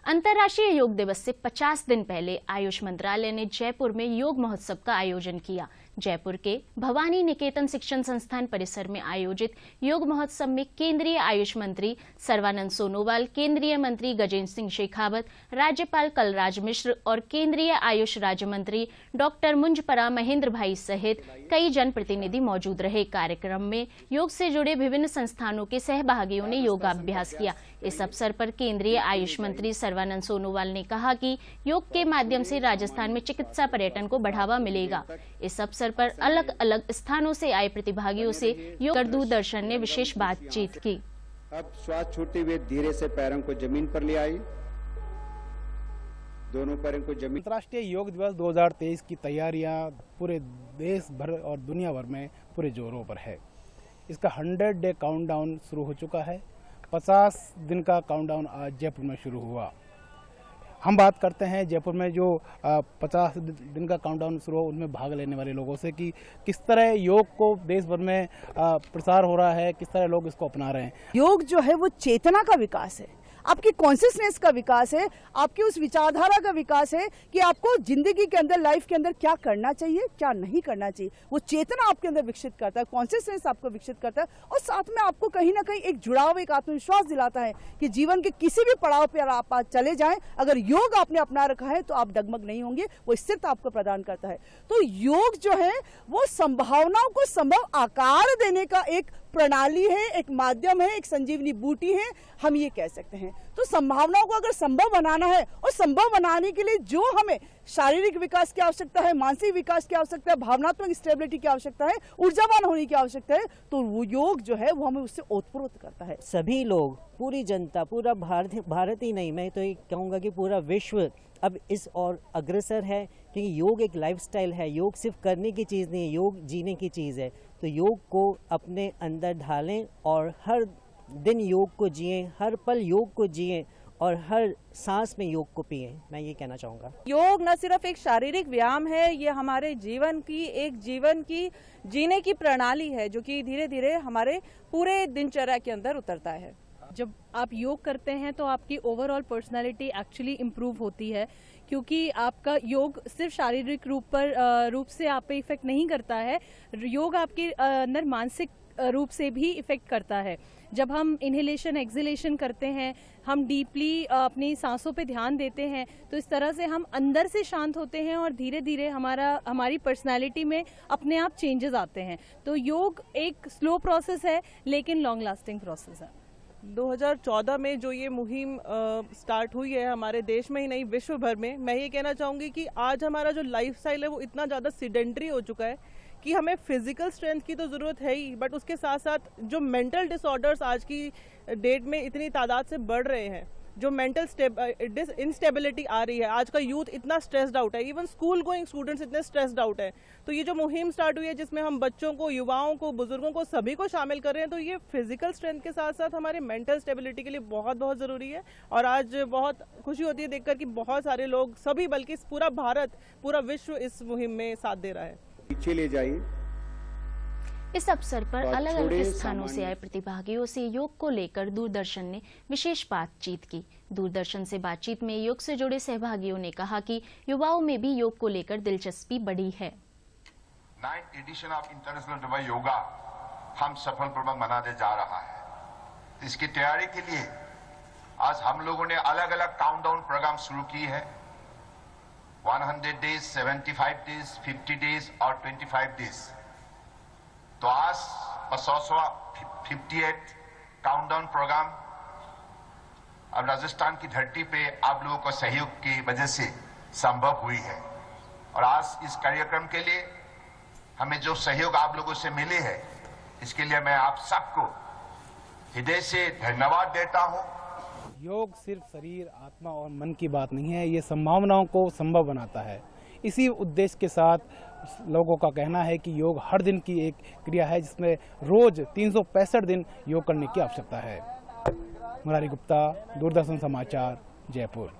अंतर्राष्ट्रीय योग दिवस से 50 दिन पहले आयुष मंत्रालय ने जयपुर में योग महोत्सव का आयोजन किया। जयपुर के भवानी निकेतन शिक्षण संस्थान परिसर में आयोजित योग महोत्सव में केंद्रीय आयुष मंत्री सर्बानंद सोनोवाल, केंद्रीय मंत्री गजेंद्र सिंह शेखावत, राज्यपाल कलराज मिश्र और केंद्रीय आयुष राज्य मंत्री डॉक्टर मुंजपरा महेंद्र भाई सहित कई जनप्रतिनिधि मौजूद रहे। कार्यक्रम में योग से जुड़े विभिन्न संस्थानों के सहभागियों ने योगाभ्यास किया। इस अवसर पर केंद्रीय आयुष मंत्री सर्बानंद सोनोवाल ने कहा कि योग के माध्यम से राजस्थान में चिकित्सा पर्यटन को बढ़ावा मिलेगा। इस अवसर पर अलग अलग स्थानों से आए प्रतिभागियों से योग कर दूरदर्शन ने विशेष बातचीत की। अब श्वास छोड़ते हुए धीरे से पैरों को जमीन पर ले आई, दोनों पैरों को जमीन। अंतर्राष्ट्रीय योग दिवस 2023 की तैयारियां पूरे देश भर और दुनिया भर में पूरे जोरों पर है। इसका 100 डे काउंटडाउन शुरू हो चुका है। 50 दिन का काउंटडाउन आज जयपुर में शुरू हुआ। हम बात करते हैं जयपुर में जो 50 दिन का काउंटडाउन शुरू हुआ उनमें भाग लेने वाले लोगों से कि किस तरह योग को देश भर में प्रसार हो रहा है, किस तरह लोग इसको अपना रहे हैं। योग जो है वो चेतना का विकास है, आपकी कॉन्शियसनेस का विकास है, आपकी उस विचारधारा का विकास है कि आपको जिंदगी के अंदर, लाइफ के अंदर क्या करना चाहिए, क्या नहीं करना चाहिए। वो चेतना आपके अंदर विकसित करता है, कॉन्शियसनेस आपको विकसित करता है और साथ में आपको कहीं ना कहीं एक जुड़ाव, एक आत्मविश्वास दिलाता है कि जीवन के किसी भी पड़ाव पर आप चले जाएं, अगर योग आपने अपना रखा है तो आप डगमग नहीं होंगे। वो स्थिरता आपको प्रदान करता है। तो योग जो है वो संभावनाओं को संभव आकार देने का एक प्रणाली है, एक माध्यम है, एक संजीवनी बूटी है, हम ये कह सकते हैं। तो संभावनाओं को अगर संभव बनाना है और संभव बनाने के लिए जो हमें शारीरिक विकास की आवश्यकता है, मानसिक विकास की आवश्यकता है, भावनात्मक स्टेबिलिटी की आवश्यकता है, ऊर्जावान होने की आवश्यकता है, तो वो योग जो है वो हमें उससे ओतप्रोत करता है। सभी लोग, पूरी जनता, पूरा भारत ही नहीं, मैं तो ये कहूँगा कि पूरा विश्व अब इस और अग्रसर है, क्योंकि योग एक लाइफस्टाइल है। योग सिर्फ करने की चीज़ नहीं है, योग जीने की चीज़ है। तो योग को अपने अंदर ढालें और हर दिन योग को जिएं, हर पल योग को जिएं और हर सांस में योग को पिएं। मैं ये कहना चाहूँगा। योग न सिर्फ एक शारीरिक व्यायाम है, ये हमारे जीवन की जीने की प्रणाली है, जो कि धीरे धीरे हमारे पूरे दिनचर्या के अंदर उतरता है। जब आप योग करते हैं तो आपकी ओवरऑल पर्सनालिटी एक्चुअली इम्प्रूव होती है, क्योंकि आपका योग सिर्फ शारीरिक रूप से आप पे इफेक्ट नहीं करता है, योग आपके अंदर मानसिक रूप से भी इफेक्ट करता है। जब हम इनहेलेशन एक्सहेलेशन करते हैं, हम डीपली अपनी सांसों पे ध्यान देते हैं, तो इस तरह से हम अंदर से शांत होते हैं और धीरे धीरे हमारी पर्सनालिटी में अपने आप चेंजेस आते हैं। तो योग एक स्लो प्रोसेस है लेकिन लॉन्ग लास्टिंग प्रोसेस है। 2014 में जो ये मुहिम स्टार्ट हुई है हमारे देश में ही नहीं, विश्व भर में, मैं ये कहना चाहूँगी कि आज हमारा जो लाइफस्टाइल है वो इतना ज़्यादा सीडेंटरी हो चुका है कि हमें फिजिकल स्ट्रेंथ की तो ज़रूरत है ही, बट उसके साथ साथ जो मेंटल डिसऑर्डर्स आज की डेट में इतनी तादाद से बढ़ रहे हैं, जो मेंटल इंस्टेबिलिटी आ रही है, आज का यूथ इतना स्ट्रेस्ड आउट है, इवन स्कूल गोइंग स्टूडेंट्स इतने स्ट्रेस्ड आउट है। तो ये जो मुहिम स्टार्ट हुई है जिसमें हम बच्चों को, युवाओं को, बुजुर्गों को, सभी को शामिल कर रहे हैं, तो ये फिजिकल स्ट्रेंथ के साथ साथ हमारे मेंटल स्टेबिलिटी के लिए बहुत बहुत ज़रूरी है। और आज बहुत खुशी होती है देखकर कि बहुत सारे लोग, सभी बल्कि पूरा भारत, पूरा विश्व इस मुहिम में साथ दे रहा है। पीछे ले जाइए। इस अवसर पर अलग अलग स्थानों से आए प्रतिभागियों से योग को लेकर दूरदर्शन ने विशेष बातचीत की। दूरदर्शन से बातचीत में योग से जुड़े सहभागियों ने कहा कि युवाओं में भी योग को लेकर दिलचस्पी बढ़ी है। 9th edition of international Dubai yoga हम सफलपूर्वक मनाने जा रहा है। इसकी तैयारी के लिए आज हम लोगों ने अलग अलग काउंटडाउन प्रोग्राम शुरू की है। 100 डेज, 75 डेज, 50 डेज और 25 डेज। तो आज 58 काउंटडाउन प्रोग्राम अब राजस्थान की धरती पे आप लोगों को सहयोग की वजह से संभव हुई है। और आज इस कार्यक्रम के लिए हमें जो सहयोग आप लोगों से मिले है, इसके लिए मैं आप सबको हृदय से धन्यवाद देता हूं। योग सिर्फ शरीर, आत्मा और मन की बात नहीं है, ये संभावनाओं को संभव बनाता है। इसी उद्देश्य के साथ लोगों का कहना है कि योग हर दिन की एक क्रिया है, जिसमें रोज 365 दिन योग करने की आवश्यकता है। मुरारी गुप्ता, दूरदर्शन समाचार, जयपुर।